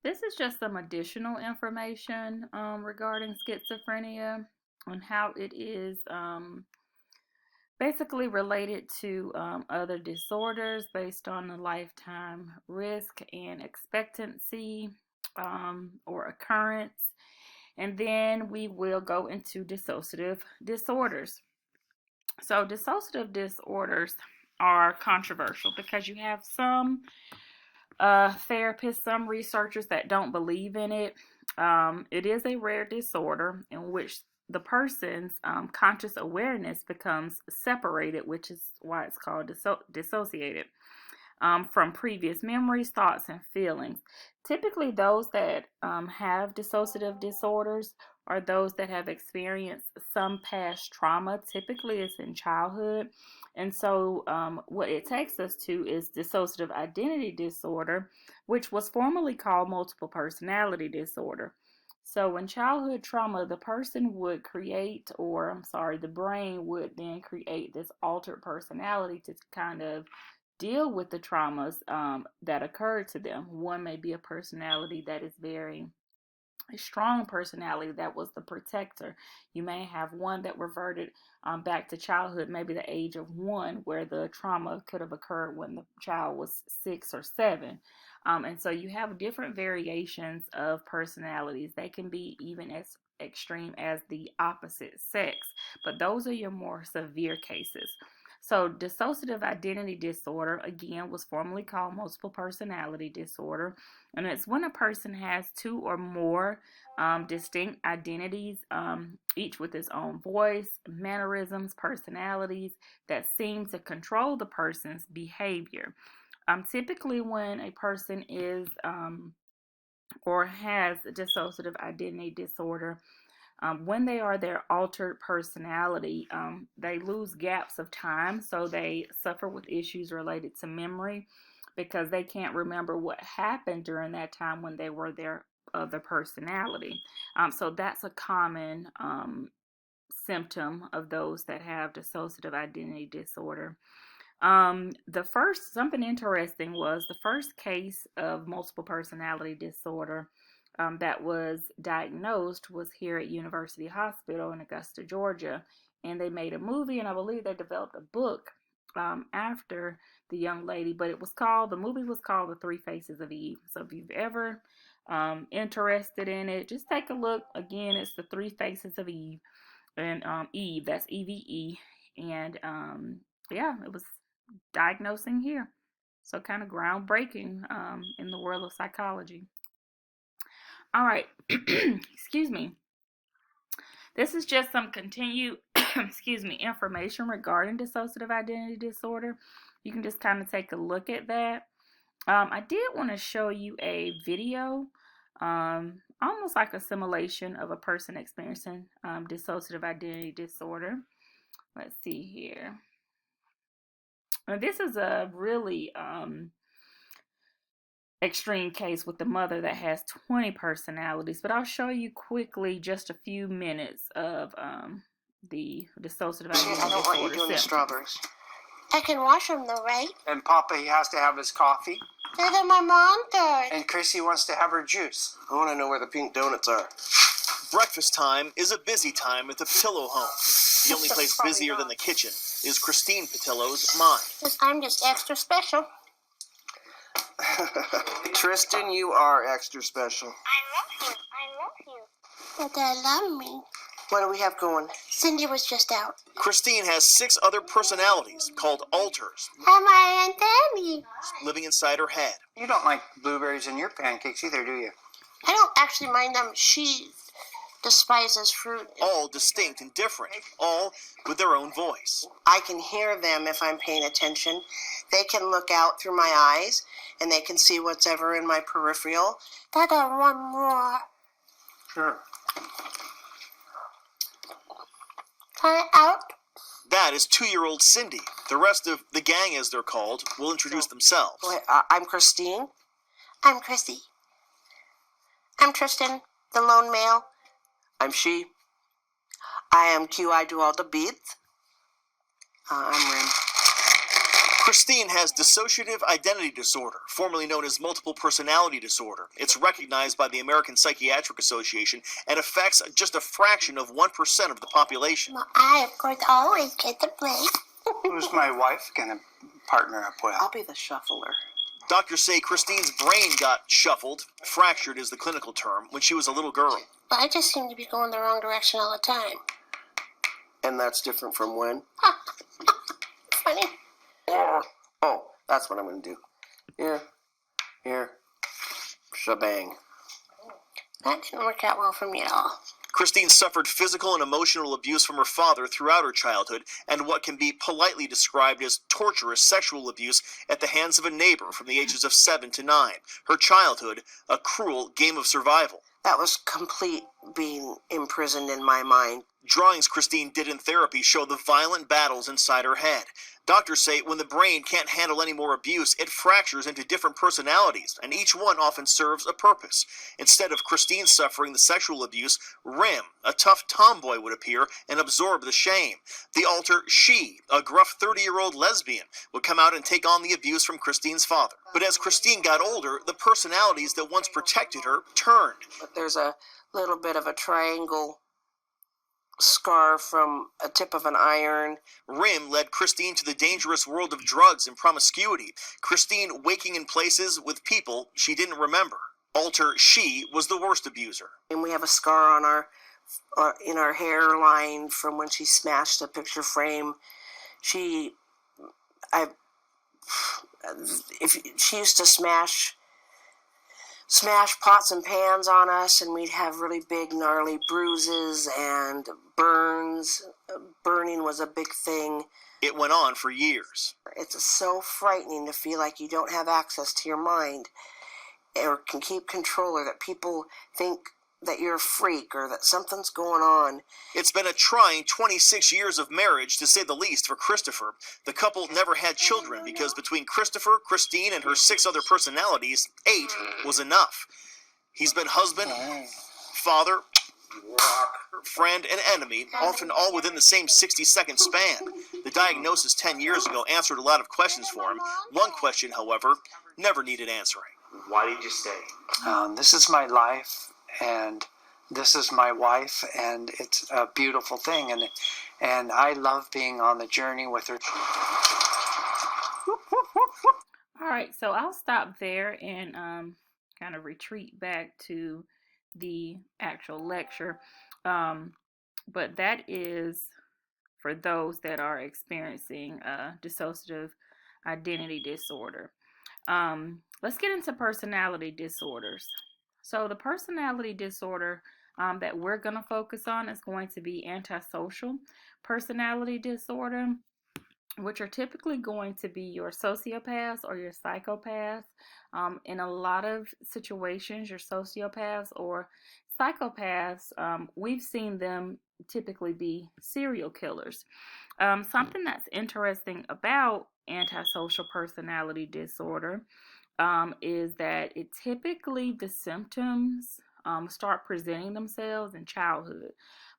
This is just some additional information regarding schizophrenia and how it is basically related to other disorders based on the lifetime risk and expectancy or occurrence. And then we will go into dissociative disorders. So, dissociative disorders are controversial because you have some therapists, some researchers that don't believe in it. It is a rare disorder in which the person's conscious awareness becomes separated, which is why it's called dissociated from previous memories, thoughts, and feelings. Typically, those that have dissociative disorders are those that have experienced some past trauma. Typically, it's in childhood. And so, what it takes us to is dissociative identity disorder, which was formerly called multiple personality disorder. So, in childhood trauma, the person would create, or I'm sorry, the brain would then create this altered personality to kind of deal with the traumas that occurred to them. One may be a personality that is very a strong personality that was the protector. You may have one that reverted back to childhood, maybe the age of 1, where the trauma could have occurred when the child was 6 or 7. And so you have different variations of personalities. They can be even as extreme as the opposite sex, but those are your more severe cases. So, dissociative identity disorder, again, was formerly called multiple personality disorder. And it's when a person has two or more distinct identities, each with its own voice, mannerisms, personalities that seem to control the person's behavior. Typically, when a person is or has dissociative identity disorder, when they are their altered personality, they lose gaps of time, so they suffer with issues related to memory because they can't remember what happened during that time when they were their other personality. So that's a common symptom of those that have dissociative identity disorder. The first, something interesting was the first case of multiple personality disorder that was diagnosed was here at University Hospital in Augusta, Georgia. And they made a movie, and I believe they developed a book after the young lady, but the movie was called The Three Faces of Eve. So if you've ever interested in it, just take a look. Again, it's The Three Faces of Eve. And Eve, that's EVE. And yeah, it was diagnosing here. So kind of groundbreaking in the world of psychology. All right, excuse me. This is just some continued, excuse me, information regarding dissociative identity disorder. You can just kind of take a look at that. I did want to show you a video, almost like a simulation of a person experiencing dissociative identity disorder. Let's see here. Now, this is a really extreme case with the mother that has 20 personalities, but I'll show you quickly just a few minutes of the dissociative identity I don't want you disorder doing the symptoms. strawberries. I can wash them though, right? And Papa, he has to have his coffee. They're my mom does. And Chrissy wants to have her juice. I want to know where the pink donuts are. Breakfast time is a busy time at the Patillo home. The only place busier than the kitchen is Christine Patillo's mind. Because I'm just extra special. Tristan, you are extra special. I love you. But they love me. What do we have going? Cindy was just out. Christine has 6 other personalities called alters Hi, my Aunt Tammy. living inside her head. You don't like blueberries in your pancakes either, do you? I don't actually mind them. She despises fruit. All distinct and different, all with their own voice. I can hear them if I'm paying attention. They can look out through my eyes, and they can see what's ever in my peripheral. Dada, one more. Sure. Try it out. That is 2-year-old Cindy. The rest of the gang, as they're called, will introduce themselves. I'm Christine. I'm Chrissy. I'm Tristan, the lone male. I'm she. I am Q. I do all the beats. I'm Rim. Christine has dissociative identity disorder, formerly known as multiple personality disorder. It's recognized by the American Psychiatric Association and affects just a fraction of 1% of the population. Well, I, of course, always get the blame. Who's my wife gonna partner up with? I'll be the shuffler. Doctors say Christine's brain got shuffled, fractured is the clinical term, when she was a little girl. But I just seem to be going the wrong direction all the time. And that's different from when? Funny. Oh, that's what I'm going to do. Here. Shebang. That didn't work out well for me at all. Christine suffered physical and emotional abuse from her father throughout her childhood and what can be politely described as torturous sexual abuse at the hands of a neighbor from the ages of 7 to 9. Her childhood, a cruel game of survival. That was complete being imprisoned in my mind. Drawings Christine did in therapy show the violent battles inside her head. Doctors say when the brain can't handle any more abuse, it fractures into different personalities, and each one often serves a purpose. Instead of Christine suffering the sexual abuse, Rim, a tough tomboy, would appear and absorb the shame. The alter She, a gruff 30-year-old lesbian, would come out and take on the abuse from Christine's father. But as Christine got older, the personalities that once protected her turned. But there's a little bit of a triangle scar from a tip of an iron. Rim led Christine to the dangerous world of drugs and promiscuity, Christine waking in places with people she didn't remember. Alter She was the worst abuser. And we have a scar on our in our hairline from when she smashed a picture frame. She used to smash pots and pans on us, and we'd have really big gnarly bruises and burns. Burning was a big thing. It went on for years. It's so frightening to feel like you don't have access to your mind or can keep control, or that people think that you're a freak or that something's going on. It's been a trying 26 years of marriage, to say the least, for Christopher. The couple never had children because between Christopher, Christine, and her 6 other personalities, 8 was enough. He's been husband, father, friend, and enemy, often all within the same 60-second span. The diagnosis 10 years ago answered a lot of questions for him. One question, however, never needed answering. Why did you stay? This is my life, and this is my wife, and it's a beautiful thing, and I love being on the journey with her. All right, so I'll stop there and kind of retreat back to the actual lecture. But that is for those that are experiencing dissociative identity disorder. Let's get into personality disorders. So the personality disorder that we're going to focus on is going to be antisocial personality disorder, which are typically going to be your sociopaths or your psychopaths. In a lot of situations, your sociopaths or psychopaths, we've seen them typically be serial killers. Something that's interesting about antisocial personality disorder is that it typically, the symptoms start presenting themselves in childhood.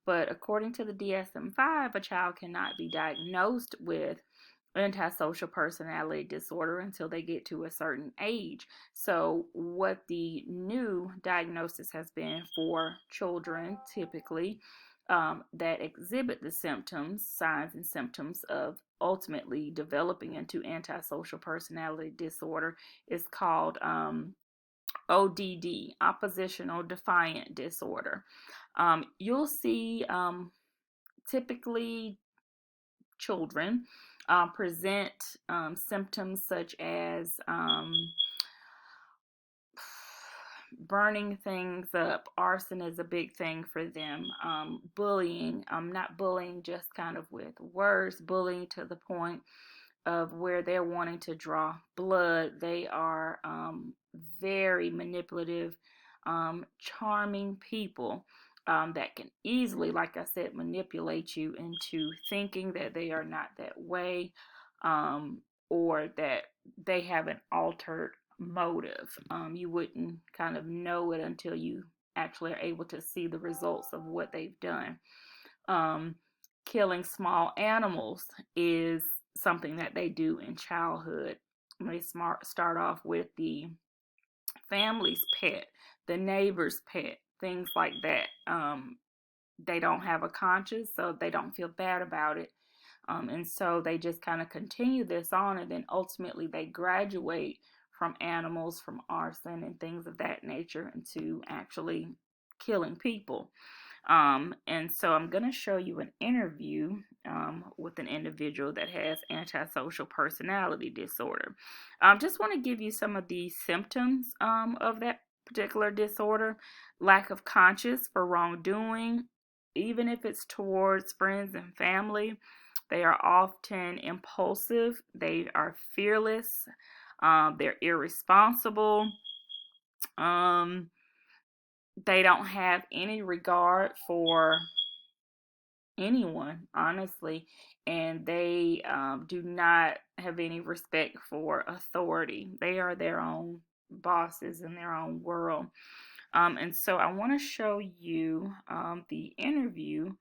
But according to the DSM-5, a child cannot be diagnosed with antisocial personality disorder until they get to a certain age. So what the new diagnosis has been for children typically that exhibit the symptoms, signs and symptoms of ultimately developing into antisocial personality disorder is called ODD, oppositional defiant disorder. You'll see typically children present symptoms such as burning things up. Arson is a big thing for them. Bullying, not bullying just kind of with words, bullying to the point of where they're wanting to draw blood. They are very manipulative, charming people that can easily, like I said, manipulate you into thinking that they are not that way, or that they have an altered motive. You wouldn't kind of know it until you actually are able to see the results of what they've done. Killing small animals is something that they do in childhood. They start off with the family's pet, the neighbor's pet, things like that. They don't have a conscience, so they don't feel bad about it. And so they just kind of continue this on, and then ultimately they graduate from animals, from arson and things of that nature, into actually killing people. And so I'm going to show you an interview with an individual that has antisocial personality disorder. Just want to give you some of the symptoms of that particular disorder. Lack of conscience for wrongdoing, even if it's towards friends and family. They are often impulsive. They are fearless. They're irresponsible. They don't have any regard for anyone, honestly, and they do not have any respect for authority. They are their own bosses in their own world. And so I want to show you the interview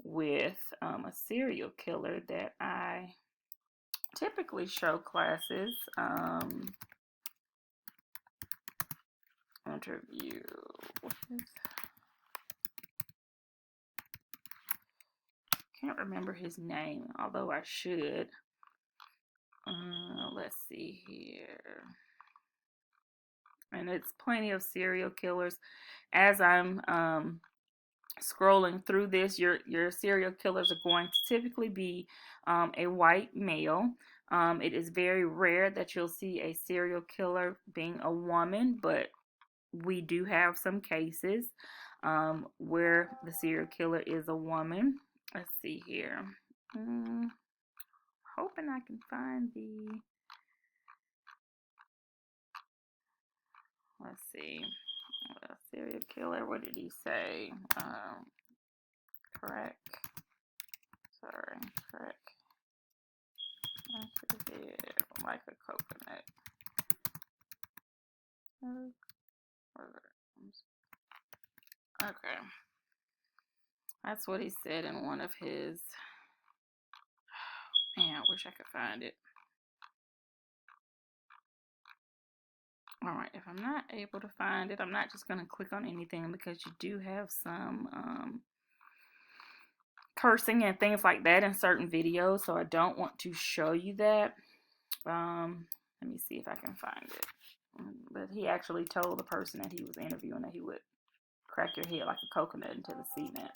with a serial killer that I typically show classes. Interview. Can't remember his name, although I should. Let's see here. And it's plenty of serial killers. As I'm scrolling through this, your serial killers are going to typically be a white male. It is very rare that you'll see a serial killer being a woman, but we do have some cases where the serial killer is a woman. Let's see here. Hoping I can find the... Let's see. Serial killer, what did he say? Correct. Like a coconut. Okay. That's what he said in one of his... Man, I wish I could find it. Alright, if I'm not able to find it, I'm not just going to click on anything, because you do have some cursing and things like that in certain videos, so I don't want to show you that. Let me see if I can find it. But he actually told the person that he was interviewing that he would crack your head like a coconut into the cement.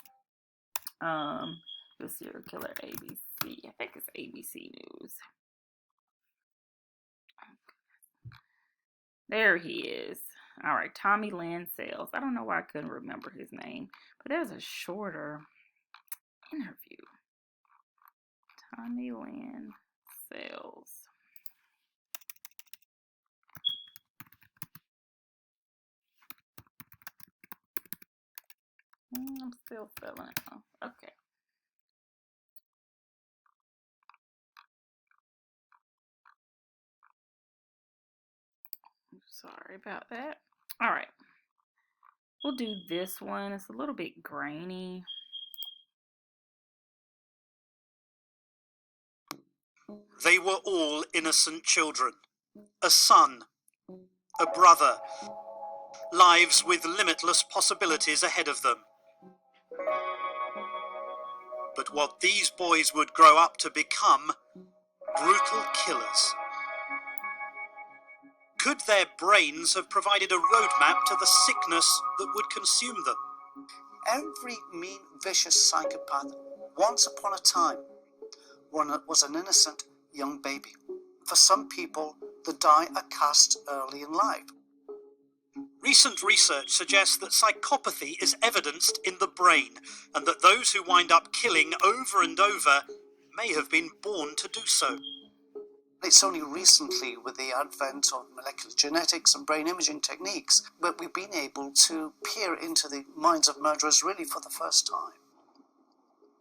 The serial killer ABC. I think it's ABC News. There he is. All right, Tommy Lynn Sales. I don't know why I couldn't remember his name, but there's a shorter interview. Tommy Lynn Sales. I'm still filling it out. Okay. Sorry about that. All right. We'll do this one. It's a little bit grainy. They were all innocent children. A son, a brother, lives with limitless possibilities ahead of them. But what these boys would grow up to become, brutal killers. Could their brains have provided a roadmap to the sickness that would consume them? Every mean, vicious psychopath, once upon a time, was an innocent young baby. For some people, the die are cast early in life. Recent research suggests that psychopathy is evidenced in the brain, and that those who wind up killing over and over may have been born to do so. It's only recently, with the advent of molecular genetics and brain imaging techniques, that we've been able to peer into the minds of murderers really for the first time.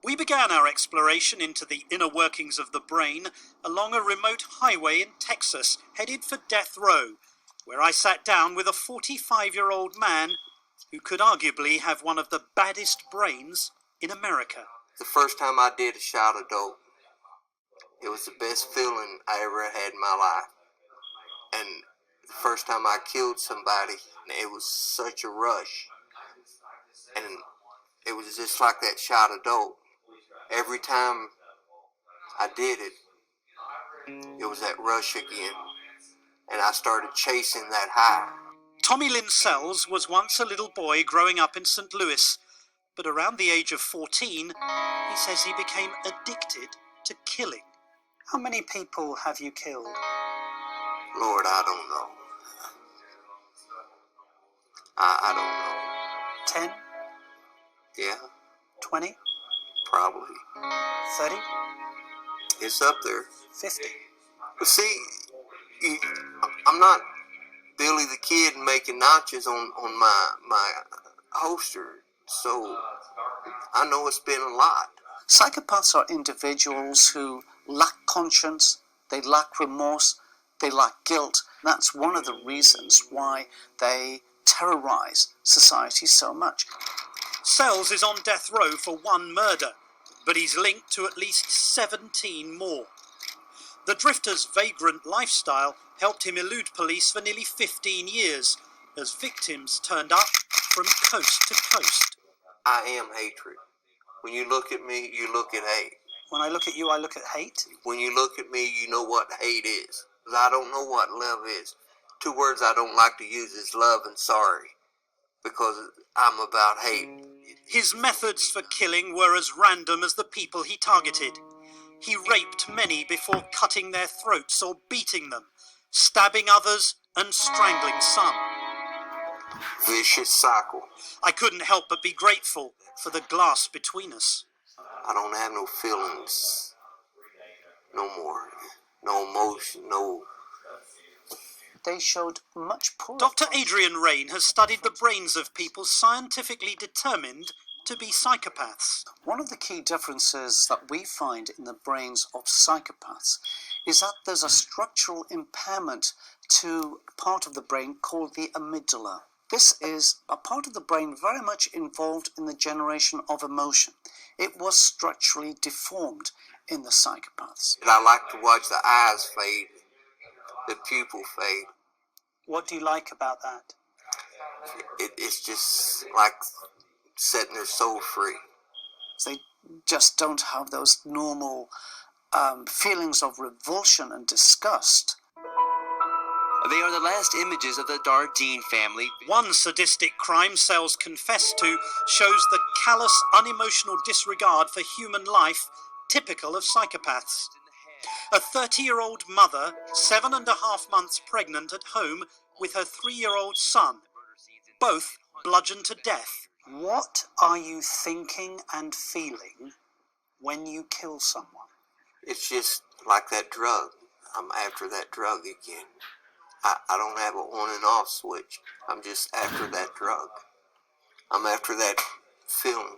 We began our exploration into the inner workings of the brain along a remote highway in Texas, headed for death row, where I sat down with a 45-year-old man who could arguably have one of the baddest brains in America. The first time I did a shot of dope, It was the best feeling I ever had in my life. And the first time I killed somebody, it was such a rush. And it was just like that shot of dope. Every time I did it, it was that rush again. And I started chasing that high. Tommy Lynn Sells was once a little boy growing up in St. Louis, but around the age of 14, he says he became addicted to killing. How many people have you killed? Lord, I don't know. I don't know. 10? Yeah, 20? probably. 30? It's up there. 50? But see, I'm not Billy the Kid making notches on my holster, so I know it's been a lot. Psychopaths are individuals who lack conscience, they lack remorse, they lack guilt. That's one of the reasons why they terrorize society so much. Sells is on death row for one murder, but he's linked to at least 17 more. The drifter's vagrant lifestyle helped him elude police for nearly 15 years, as victims turned up from coast to coast. I am hatred. When you look at me, you look at hate. When I look at you, I look at hate. When you look at me, you know what hate is. 'Cause I don't know what love is. Two words I don't like to use is love and sorry, because I'm about hate. His methods for killing were as random as the people he targeted. He raped many before cutting their throats or beating them, stabbing others and strangling some. Vicious cycle. I couldn't help but be grateful for the glass between us. I don't have no feelings. No more. No emotion. No. They showed much poorer. Dr. Adrian Rain has studied the brains of people scientifically determined to be psychopaths. One of the key differences that we find in the brains of psychopaths is that there's a structural impairment to part of the brain called the amygdala. This is a part of the brain very much involved in the generation of emotion. It was structurally deformed in the psychopaths. And I like to watch the eyes fade, the pupil fade. What do you like about that? It's just like setting their soul free. They just don't have those normal feelings of revulsion and disgust. They are the last images of the Dardeen family. One sadistic crime Sells confessed to shows the callous, unemotional disregard for human life typical of psychopaths. A 30-year-old mother, 7.5 months pregnant at home with her 3-year-old son, both bludgeoned to death. What are you thinking and feeling when you kill someone? It's just like that drug. I'm after that drug again. I don't have a on and off switch. I'm just after that drug. I'm after that feeling.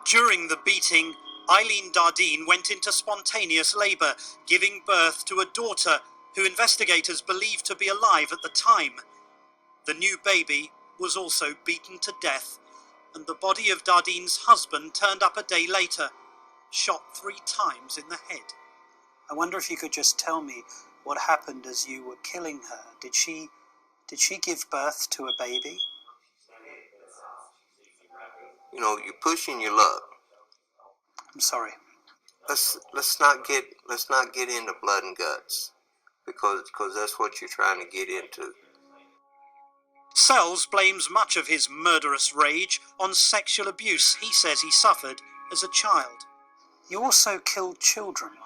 During the beating, Eileen Dardeen went into spontaneous labour, giving birth to a daughter who investigators believed to be alive at the time. The new baby was also beaten to death, and the body of Dardeen's husband turned up a day later, shot 3 times in the head. I wonder if you could just tell me what happened as you were killing her. Did she give birth to a baby? You know, you're pushing your luck. I'm sorry. Let's not get into blood and guts, because that's what you're trying to get into. Sells blames much of his murderous rage on sexual abuse he says he suffered as a child. You also killed children.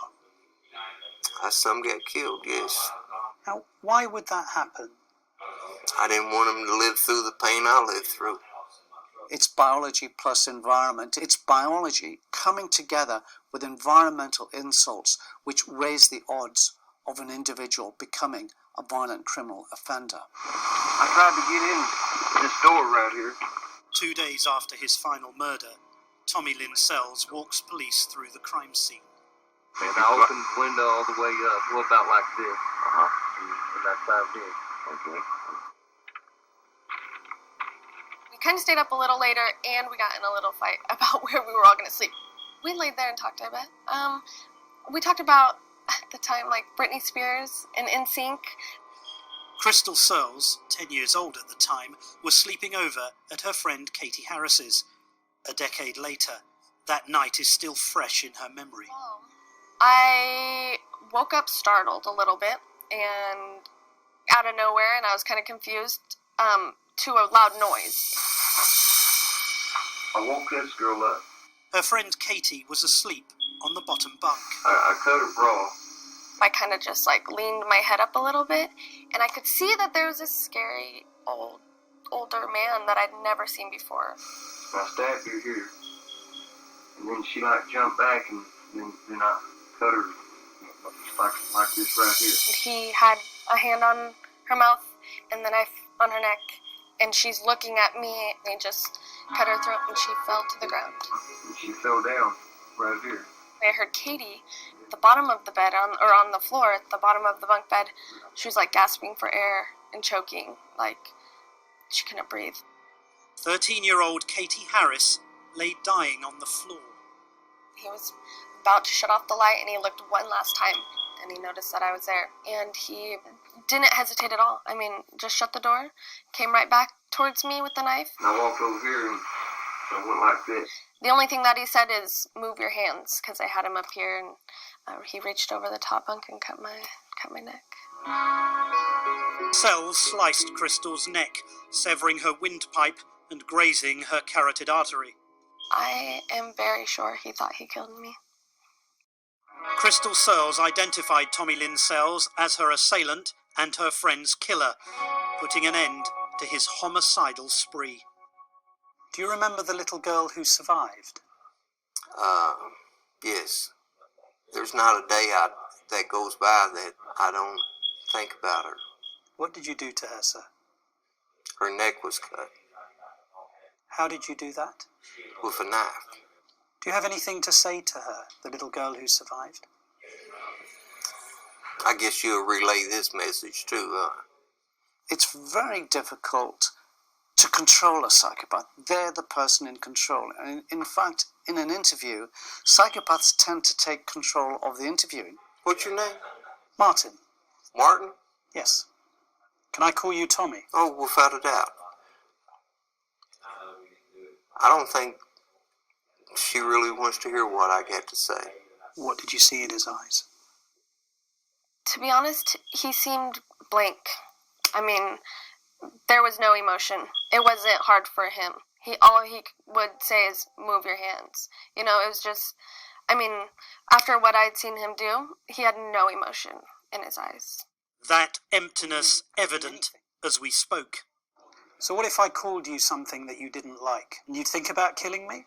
Some get killed, yes. Now, why would that happen? I didn't want them to live through the pain I lived through. It's biology plus environment. It's biology coming together with environmental insults which raise the odds of an individual becoming a violent criminal offender. I tried to get in this door right here. 2 days after his final murder, Tommy Lynn Sells walks police through the crime scene. And I opened the window all the way up, well, about like this. And I climbed in. Okay. We kind of stayed up a little later, and we got in a little fight about where we were all going to sleep. We laid there and talked, I bet. We talked about, at the time, like Britney Spears and NSYNC. Crystal Searles, 10 years old at the time, was sleeping over at her friend Katie Harris's. A decade later, that night is still fresh in her memory. I woke up startled a little bit and out of nowhere, and I was kind of confused, to a loud noise. I woke this girl up. Her friend Katie was asleep on the bottom bunk. I cut her bra. I kind of just like leaned my head up a little bit, and I could see that there was this scary older man that I'd never seen before. I stabbed her here, and then she like jumped back, and then I cut her like this right here. He had a hand on her mouth and the knife on her neck, and she's looking at me, and he just cut her throat, and she fell to the ground. And she fell down right here. I heard Katie at the bottom of the bed, on the floor at the bottom of the bunk bed. She was like gasping for air and choking, like she couldn't breathe. 13-year-old Katie Harris lay dying on the floor. He was about to shut off the light, and he looked one last time, and he noticed that I was there, and he didn't hesitate at all. I mean, just shut the door, came right back towards me with the knife. And I walked over here, and I went like this. The only thing that he said is, move your hands, because I had him up here, and he reached over the top bunk and cut my neck. Cells sliced Crystal's neck, severing her windpipe and grazing her carotid artery. I am very sure he thought he killed me. Crystal Searles identified Tommy Lynn Sells as her assailant and her friend's killer, putting an end to his homicidal spree. Do you remember the little girl who survived? Yes. There's not a day that goes by that I don't think about her. What did you do to her, sir? Her neck was cut How did you do that? with a knife. Do you have anything to say to her, the little girl who survived? I guess you'll relay this message too, It's very difficult to control a psychopath. They're the person in control. And in fact, in an interview, psychopaths tend to take control of the interviewing. What's your name? Martin. Martin? Yes. Can I call you Tommy? Oh, without a doubt. I don't think she really wants to hear what I got to say. What did you see in his eyes? To be honest, he seemed blank. I mean, there was no emotion. It wasn't hard for him. All he would say is, move your hands. You know, it was just, I mean, after what I'd seen him do, he had no emotion in his eyes. That emptiness evident as we spoke. So what if I called you something that you didn't like, and you'd think about killing me?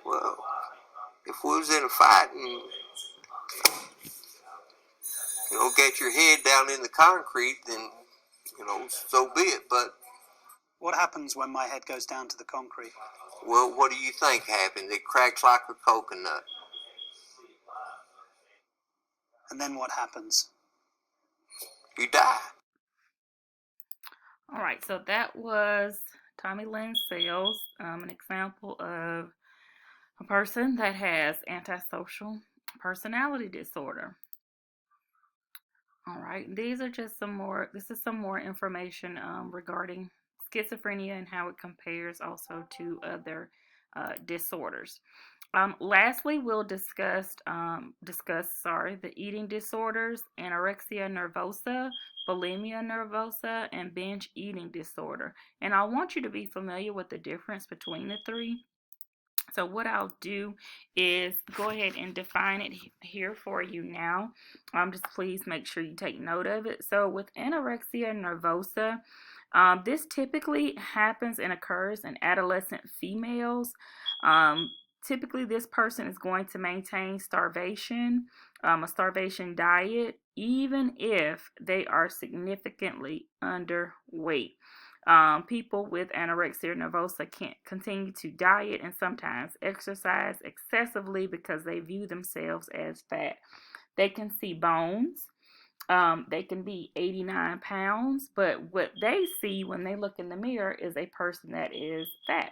Well, if we was in a fight and, get your head down in the concrete, then, so be it. But, What happens when my head goes down to the concrete? well, what do you think happens? It cracks like a coconut. And then what happens? You die. All right, so that was Tommy Lynn Sells, an example of a person that has antisocial personality disorder. All right, this is some more information regarding schizophrenia and how it compares also to other disorders. Lastly, we'll discuss the eating disorders, anorexia nervosa, bulimia nervosa, and binge eating disorder. And I want you to be familiar with the difference between the three. So what I'll do is go ahead and define it here for you now. Just please make sure you take note of it. So with anorexia nervosa, this typically happens and occurs in adolescent females. Typically, this person is going to maintain starvation, a starvation diet, even if they are significantly underweight. People with anorexia nervosa can't continue to diet and sometimes exercise excessively because they view themselves as fat. They can see bones. They can be 89 pounds, but what they see when they look in the mirror is a person that is fat.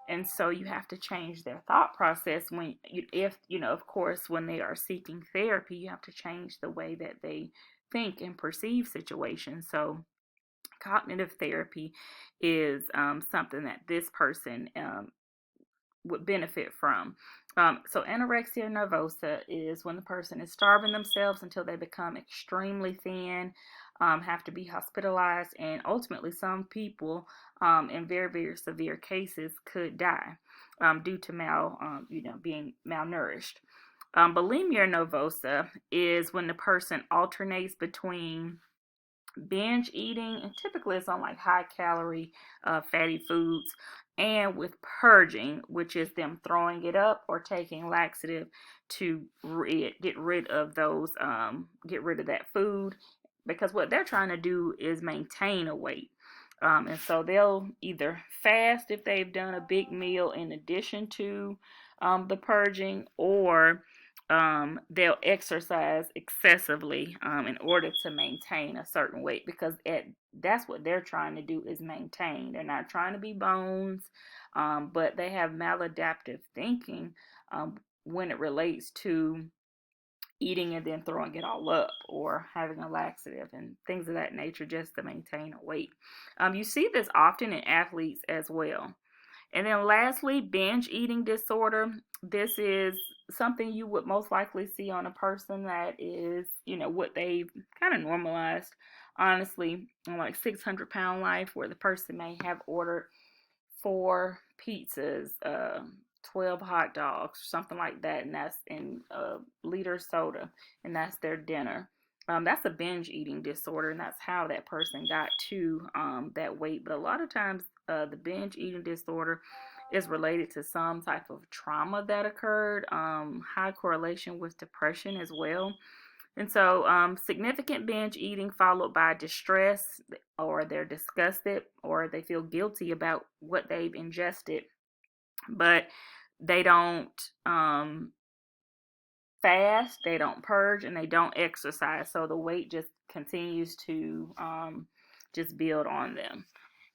And so you have to change their thought process of course, when they are seeking therapy, you have to change the way that they think and perceive situations. So cognitive therapy is something that this person would benefit from. So anorexia nervosa is when the person is starving themselves until they become extremely thin, have to be hospitalized, and ultimately some people in very, very severe cases could die due to being malnourished. Bulimia nervosa is when the person alternates between binge eating, and typically it's on like high calorie fatty foods, and with purging, which is them throwing it up or taking laxative to get rid of that food, because what they're trying to do is maintain a weight. And so they'll either fast if they've done a big meal in addition to the purging, or they'll exercise excessively in order to maintain a certain weight, because that's what they're trying to do, is maintain. They're not trying to be bones, but they have maladaptive thinking when it relates to eating and then throwing it all up, or having a laxative and things of that nature just to maintain a weight. You see this often in athletes as well. And then lastly, binge eating disorder. This is something you would most likely see on a person that is, what they've kind of normalized, honestly, on like 600-pound life, where the person may have ordered 4 pizzas, 12 hot dogs, something like that, and that's in a liter of soda, and that's their dinner. That's a binge eating disorder, and that's how that person got to that weight. But a lot of times, the binge eating disorder is related to some type of trauma that occurred, high correlation with depression as well. And so significant binge eating followed by distress, or they're disgusted, or they feel guilty about what they've ingested, but they don't fast, they don't purge, and they don't exercise. So the weight just continues to just build on them.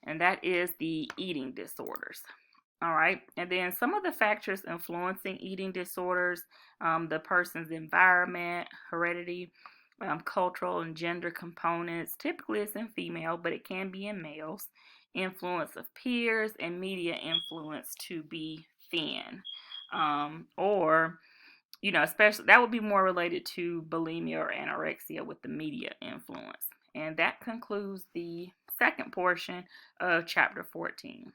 And that is the eating disorders. All right. And then some of the factors influencing eating disorders, the person's environment, heredity, cultural and gender components. Typically it's in female, but it can be in males. Influence of peers and media influence to be thin. Or, especially that would be more related to bulimia or anorexia with the media influence. And that concludes the second portion of chapter 14.